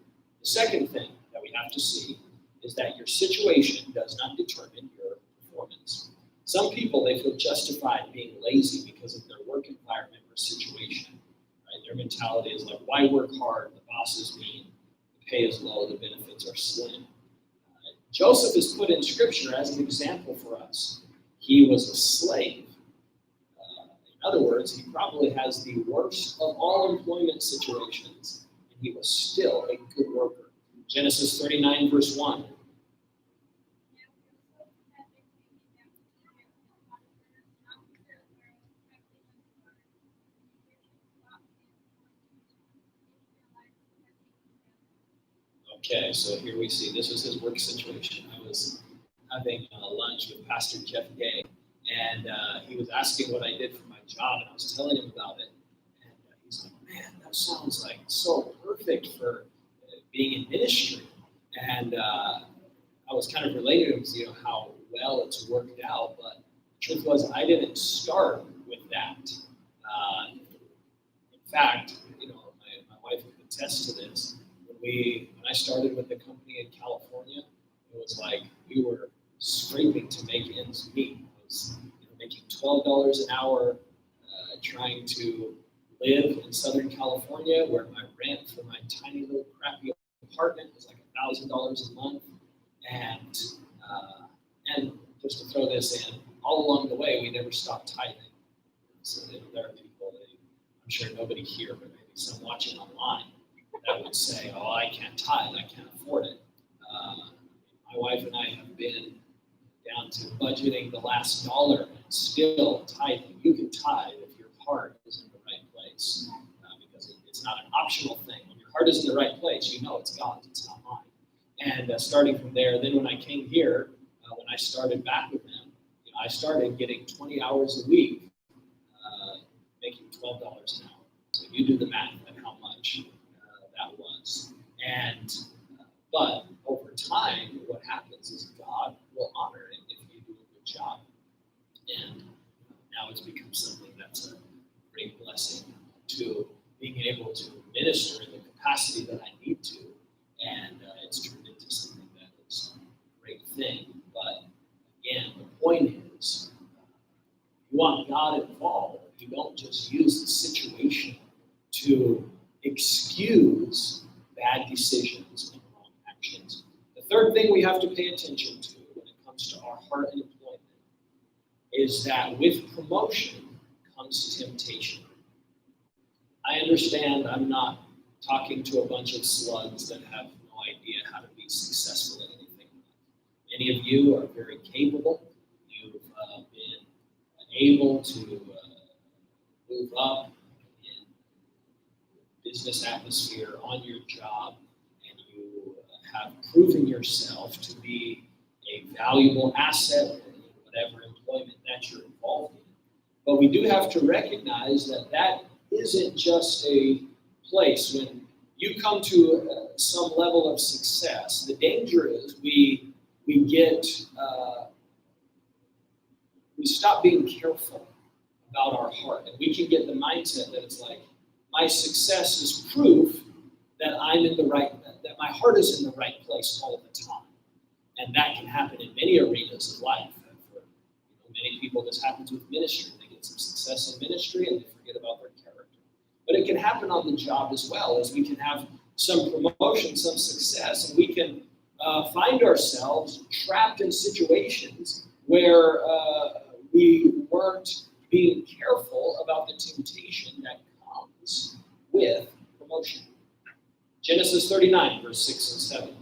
The second thing that we have to see is that your situation does not determine your performance. Some people, they feel justified being lazy because of their work environment or situation. Right? Their mentality is like, why work hard? The boss is mean, the pay is low, the benefits are slim. Joseph is put in Scripture as an example for us. He was a slave. In other words, he probably has the worst of all employment situations, and he was still a good worker. Genesis 39, verse 1. Okay, so here we see, this was his work situation. I was having lunch with Pastor Jeff Gay, and he was asking what I did for my job, and I was telling him about it. And he's like, man, that sounds like so perfect for being in ministry. And I was kind of relating to him, how well it's worked out, but the truth was I didn't start with that. In fact, my wife could attest to this. When I started with the company in California, it was like we were scraping to make ends meet. I was making $12 an hour, trying to live in Southern California, where my rent for my tiny little crappy apartment was like $1,000 a month. And just to throw this in, all along the way, we never stopped tithing. So there are people, I'm sure nobody here, but maybe some watching online, that would say, oh, I can't tithe, I can't afford it. My wife and I have been down to budgeting the last dollar and still tithing. You can tithe if your heart is in the right place, because it's not an optional thing. When your heart is in the right place, you know it's God's, it's not mine. And starting from there, then when I came here, when I started back with them, I started getting 20 hours a week, making $12 an hour. So you do the math at how much that was. And but over time, what happens is God will honor it if you do a good job. And now it's become something that's a great blessing to being able to minister in the capacity that I need to. And it's turned into something that is a great thing. But again, the point is, you want God involved. You don't just use the situation to excuse bad decisions and wrong actions. The third thing we have to pay attention to when it comes to our heart and employment is that with promotion comes temptation. I understand I'm not talking to a bunch of slugs that have no idea how to be successful at anything. Many of you are very capable. You've been able to move up in business atmosphere on your job, and you have proven yourself to be a valuable asset in whatever employment that you're involved in. But we do have to recognize that that isn't just a place when you come to some level of success. The danger is we stop being careful about our heart, and we can get the mindset that it's like, my success is proof that that my heart is in the right place all the time. And that can happen in many arenas of life. And for many people, this happens with ministry. They get some success in ministry and they forget about their character. But it can happen on the job as well, as we can have some promotion, some success, and we can find ourselves trapped in situations where we weren't being careful about the temptation that comes with promotion. Genesis 39, verse 6 and 7.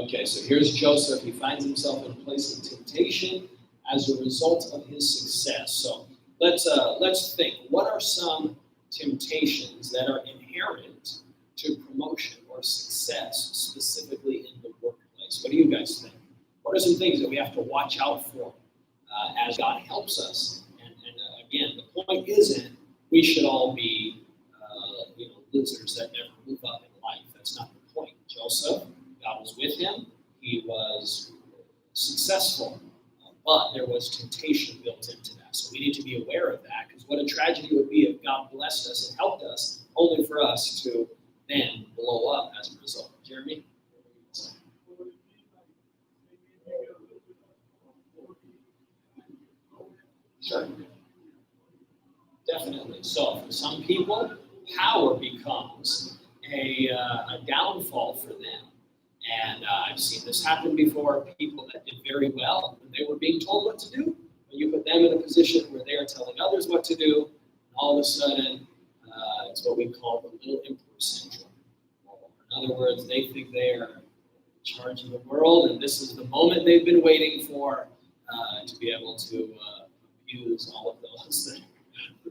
Okay, so here's Joseph. He finds himself in a place of temptation as a result of his success. So let's think. What are some temptations that are inherent to promotion or success, specifically in the workplace? What do you guys think? What are some things that we have to watch out for as God helps us? And again, the point isn't we should all be losers that never move up in life. That's not the point. Joseph, God was with him. He was successful, but there was temptation built into that. So we need to be aware of that, because what a tragedy it would be if God blessed us and helped us, only for us to then blow up as a result. Jeremy? Sure. Definitely. So for some people, power becomes a downfall for them. And I've seen this happen before. People that did very well when they were being told what to do. When you put them in a position where they are telling others what to do, and all of a sudden, it's what we call the little emperor syndrome. In other words, they think they are in charge of the world, and this is the moment they've been waiting for to be able to abuse all of those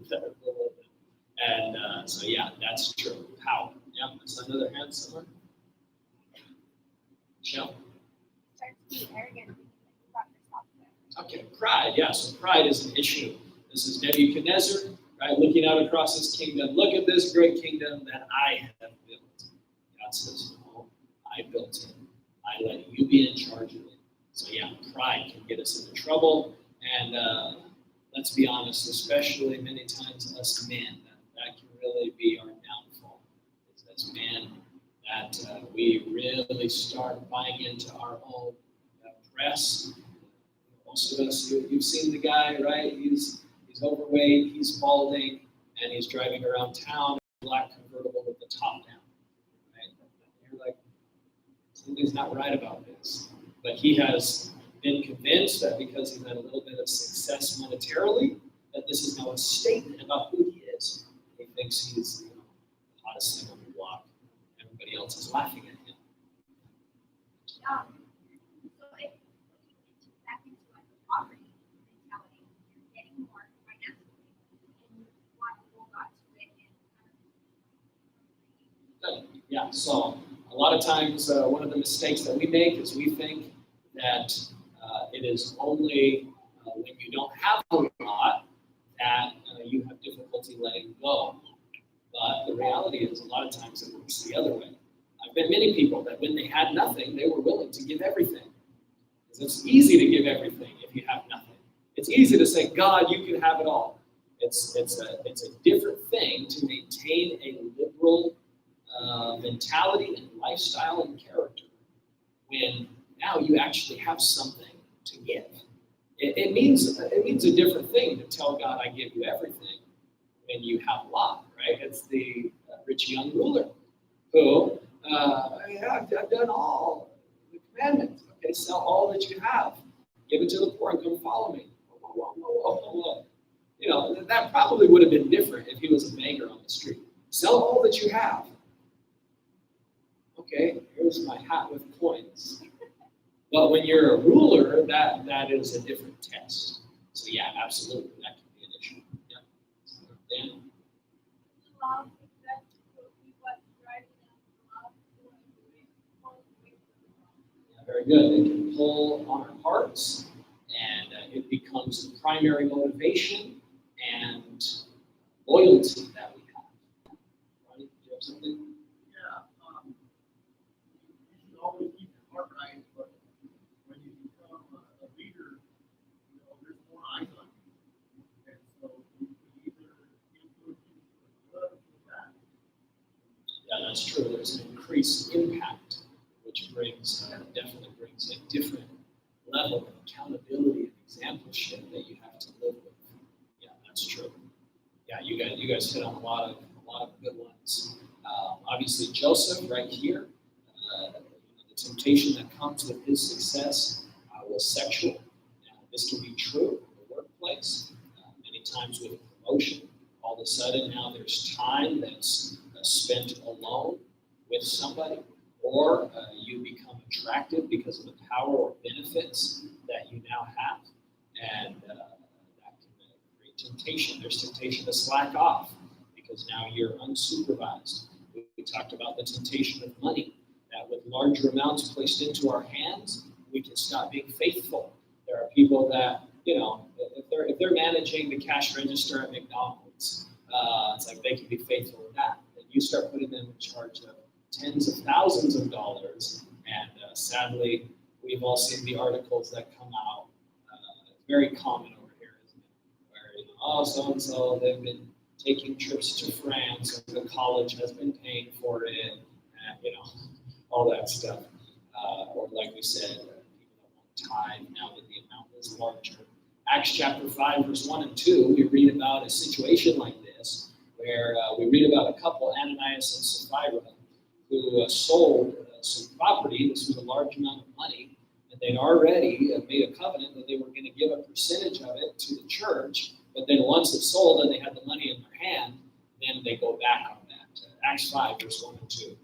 that are below them. And so, yeah, that's true. Power. Yeah, there's another hand somewhere. Michelle? Start to be arrogant. Okay, pride. Yeah, so pride is an issue. This is Nebuchadnezzar, right, looking out across his kingdom. Look at this great kingdom that I have built. God says, no, I built it. I let you be in charge of it. So yeah, pride can get us into trouble. And let's be honest, especially many times us men, that can really be our downfall. It's as men that we really start buying into our own press. Most of us, you've seen the guy, right? He's overweight, he's balding, and he's driving around town in a black convertible with the top down. Right? And you're like, something's not right about this. But he has been convinced that because he's had a little bit of success monetarily, that this is now a statement about who he is. He thinks he's the hottest thing on the block. Everybody else is laughing at him. So if you get back into like a poverty mentality, you're getting more financially, and what people got to it. Yeah, so a lot of times one of the mistakes that we make is we think that it is only when you don't have a lot that you have difficulty letting go. But the reality is a lot of times it works the other way. I've met many people that when they had nothing, they were willing to give everything. Because it's easy to give everything if you have nothing. It's easy to say, God, you can have it all. It's a different thing to maintain a liberal mentality and lifestyle and character when now you actually have something to give. It means a different thing to tell God, I give you everything when you have a lot, right? It's the rich young ruler who, I've done all the commandments. Okay, sell all that you have. Give it to the poor and come follow me. Whoa. You know, that probably would have been different if he was a beggar on the street. Sell all that you have. Okay, here's my hat with coins. But when you're a ruler, that is a different test. So yeah, absolutely, that can be an issue. Yeah. Dan? Yeah, very good. It can pull on our hearts, and it becomes the primary motivation and loyalty that we have. Ronnie, do you have something? You should always keep your heart right, but when you become a leader, there's more eyes on you. And so you can either influence you for the good or for the bad. Yeah, that's true. There's an increased impact, which definitely brings a different level of accountability and exampleship that you have to live with. Yeah, that's true. Yeah, you guys hit on a lot of good ones. Obviously, Joseph right here. The temptation that comes with his success was sexual. This can be true in the workplace. Many times with promotion, all of a sudden now there's time that's spent alone with somebody, or you become attractive because of the power or benefits that you now have, and that can create temptation. There's temptation to slack off because now you're unsupervised. We talked about the temptation of money, that with larger amounts placed into our hands, we can stop being faithful. There are people that, if they're managing the cash register at McDonald's, it's like they can be faithful with that. And you start putting them in charge of tens of thousands of dollars, and sadly, we've all seen the articles that come out. Very common over here, isn't it? Where, so-and-so, they've been taking trips to France, and the college has been paying for it, and, all that stuff. Or like we said, people that want tithe now that the amount is larger. Acts chapter 5, verse 1 and 2, we read about a situation like this, where we read about a couple, Ananias and Sapphira, who sold some property. This was a large amount of money, and they'd already made a covenant that they were going to give a percentage of it to the church, but then once it's sold and they had the money in their hand, then they go back on that. Acts 5, verse 1 and 2.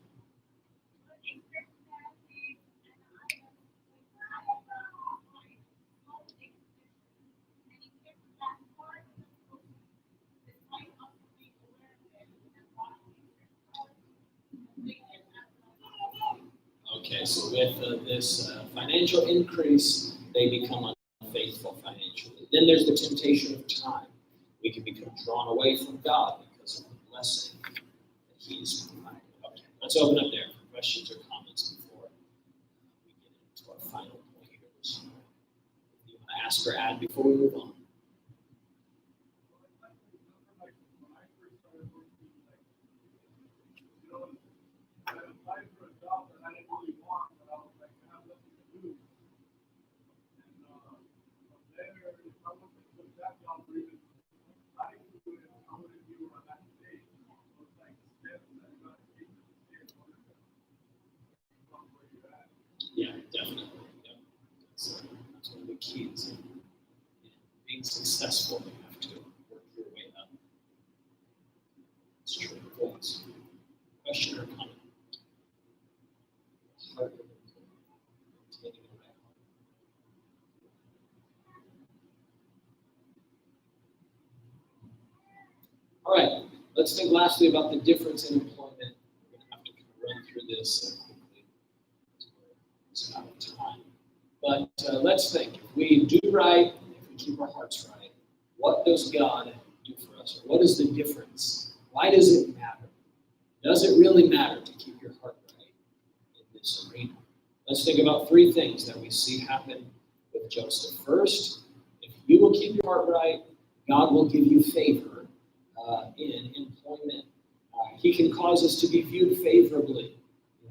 Okay, so with this financial increase, they become unfaithful financially. Then there's the temptation of time. We can become drawn away from God because of the blessing that He's provided. Okay, let's open up there for questions or comments before we move on. Yeah, definitely. Yep. That's one of the keys. In being successful, you have to work your way up. It's true. Voice. Question or comment? Heart of maintaining the right heart. All right. Let's think lastly about the difference in employment. We're going to have to kind of run through this quickly. It's out of time. But let's think. If we do right, if we keep our hearts right, what does God do for us? Or what is the difference? Why does it matter? Does it really matter to keep your heart right in this arena? Let's think about three things that we see happen with Joseph. First, if you will keep your heart right, God will give you favor in employment. He can cause us to be viewed favorably.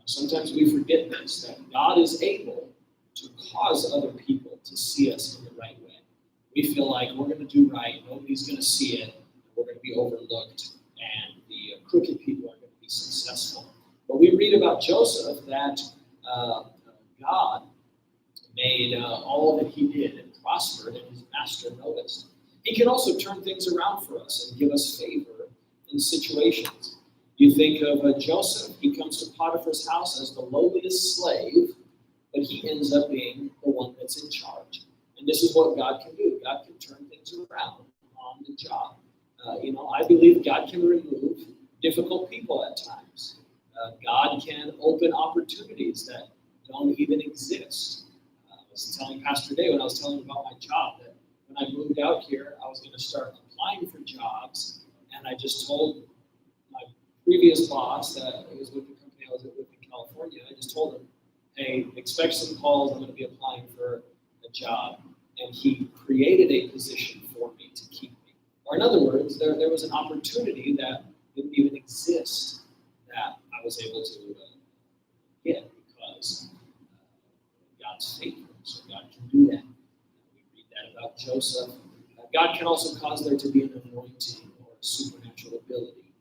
Sometimes we forget this, that God is able to cause other people to see us in the right way. We feel like we're going to do right, nobody's going to see it, we're going to be overlooked, and the crooked people are going to be successful. But we read about Joseph that God made all that he did and prospered, and his master noticed. He can also turn things around for us and give us favor in situations. You think of Joseph, he comes to Potiphar's house as the lowliest slave, but he ends up being the one that's in charge. And this is what God can do. God can turn things around on the job. I believe God can remove difficult people at times. God can open opportunities that don't even exist. I was telling Pastor Dave when I was telling him about my job that when I moved out here, I was going to start applying for jobs, and I just told my previous boss that it was with the company I was with in California, I just told him, hey, expect some calls, I'm going to be applying for a job. And he created a position for me to keep me. Or in other words, there was an opportunity that didn't even exist that I was able to get because God's faithful, so God can do that. We read that about Joseph. God can also cause there to be an anointing or a supernatural ability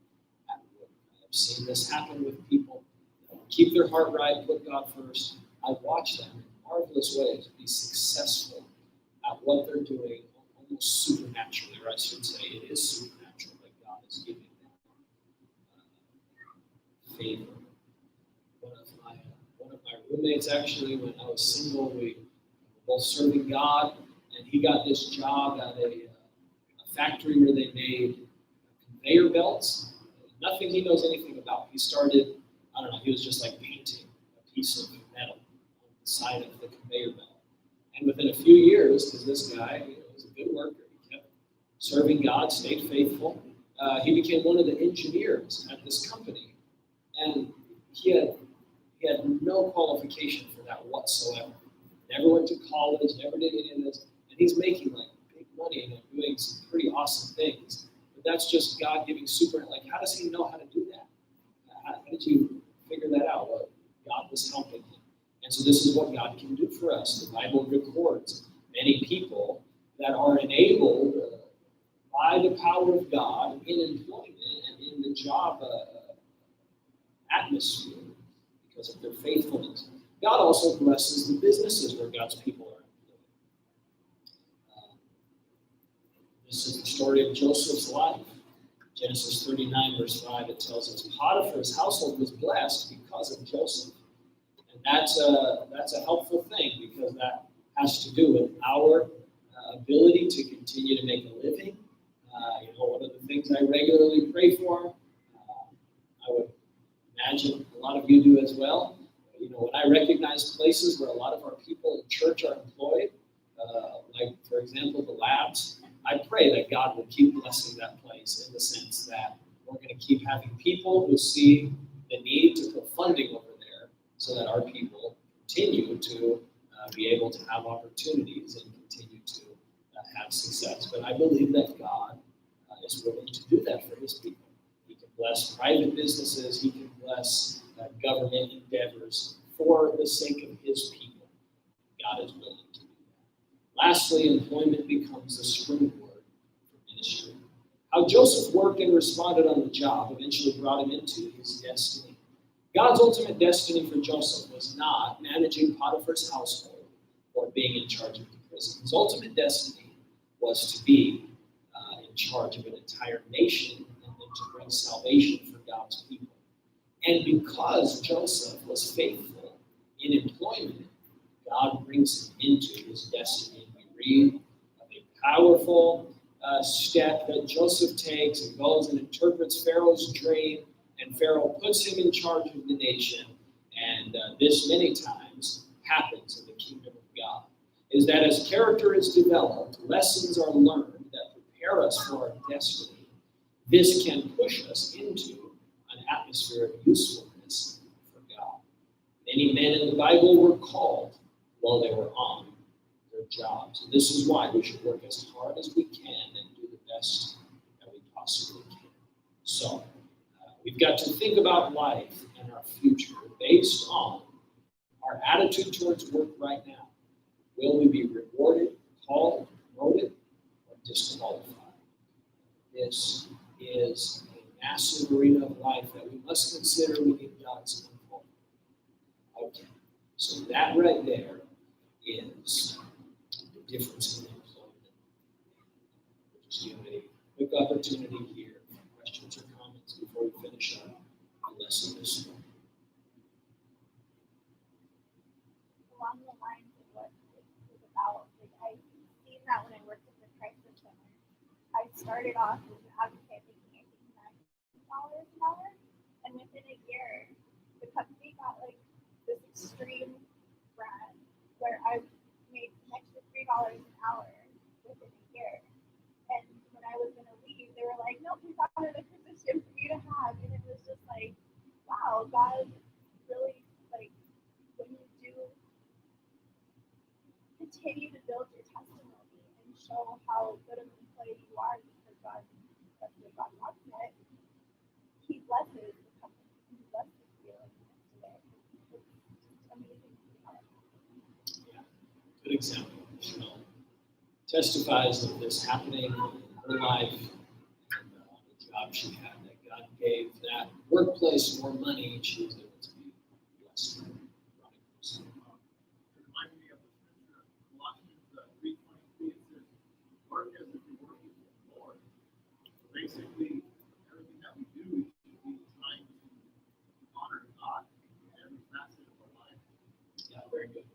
at work. I've seen this happen with people that keep their heart right, put God first. I watch them in marvelous ways be successful at what they're doing, almost supernaturally, or I should say it is supernatural that God is giving them favor. One of my roommates, actually, when I was single, we were both serving God, and he got this job at a factory where they made conveyor belts. Nothing he knows anything about. He started, he was just like painting a piece of metal on the side of the conveyor belt. And within a few years, because this guy was a good worker, he kept serving God, stayed faithful, he became one of the engineers at this company. And he had no qualification for that whatsoever. Never went to college, never did any of this. And he's making like big money and doing some pretty awesome things. But that's just God giving how does he know how to do that? How did you figure that out? Well, God was helping him. And so this is what God can do for us. The Bible records many people that are enabled by the power of God in employment and in the job atmosphere because of their faithfulness. God also blesses the businesses where God's people are employed. This is the story of Joseph's life. Genesis 39, verse 5, it tells us Potiphar's household was blessed because of Joseph. And that's a helpful thing because that has to do with our ability to continue to make a living. One of the things I regularly pray for, I would imagine a lot of you do as well. When I recognize places where a lot of our people in church are employed, like, for example, the labs, I pray that God will keep blessing that place in the sense that we're going to keep having people who see the need to put funding over there so that our people continue to be able to have opportunities and continue to had success. But I believe that God is willing to do that for his people. He can bless private businesses. He can bless government endeavors for the sake of his people. God is willing to do that. Lastly, employment becomes a springboard for ministry. How Joseph worked and responded on the job eventually brought him into his destiny. God's ultimate destiny for Joseph was not managing Potiphar's household or being in charge of the prison. His ultimate destiny was to be in charge of an entire nation and then to bring salvation for God's people. And because Joseph was faithful in employment, God brings him into his destiny. We read of a powerful step that Joseph takes and goes and interprets Pharaoh's dream, and Pharaoh puts him in charge of the nation. And this many times happens in the kingdom of God, is that as character is developed, lessons are learned that prepare us for our destiny. This can push us into an atmosphere of usefulness for God. Many men in the Bible were called while they were on their jobs. And this is why we should work as hard as we can and do the best that we possibly can. So, we've got to think about life and our future based on our attitude towards work right now. Will we be rewarded, called, promoted, or disqualified? This is a massive arena of life that we must consider. We need God's involvement. Okay, so that right there is the difference in employment. We'll just give a quick opportunity here for questions or comments before we finish up our lesson this morning. Along the lines of what this is about, like I've seen that when I worked at the Christian Center. I started off as an advocate making $9 an hour, and within a year, the company got like this extreme brand where I made an extra $3 an hour within a year. And when I was gonna leave, they were like, "Nope, we found another position for you to have," and it was just like, wow, God really like when you do continue to build your testimony and show how good of an employee you are because God, that's what God wants it. He blesses the company. He blesses you in the midst of it. It's just amazing to see how that happens. Yeah, good example. Michelle testifies of this happening in her life and the job she had, that God gave that workplace more money, and she was able to be blessed. Remind me of the scripture, Colossians 3:23. It says, "Work as if you're working for the Lord." So basically, everything that we do, we should be trying to honor God in every facet of our life. Yeah, very good.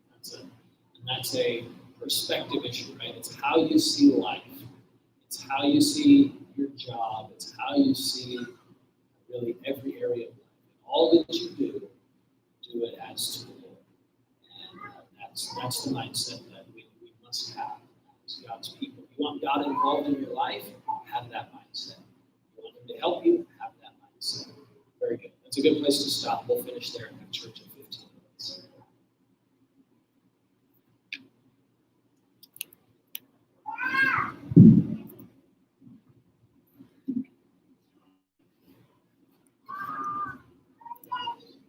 That's a perspective issue, right? It's how you see life. It's how you see your job. It's how you see really every area of life. All that you do it as to the Lord. And that's the mindset that we must have as God's people. You want God involved in your life? Have that mindset. You want Him to help you? Have that mindset. Very good. That's a good place to stop. We'll finish there in the church.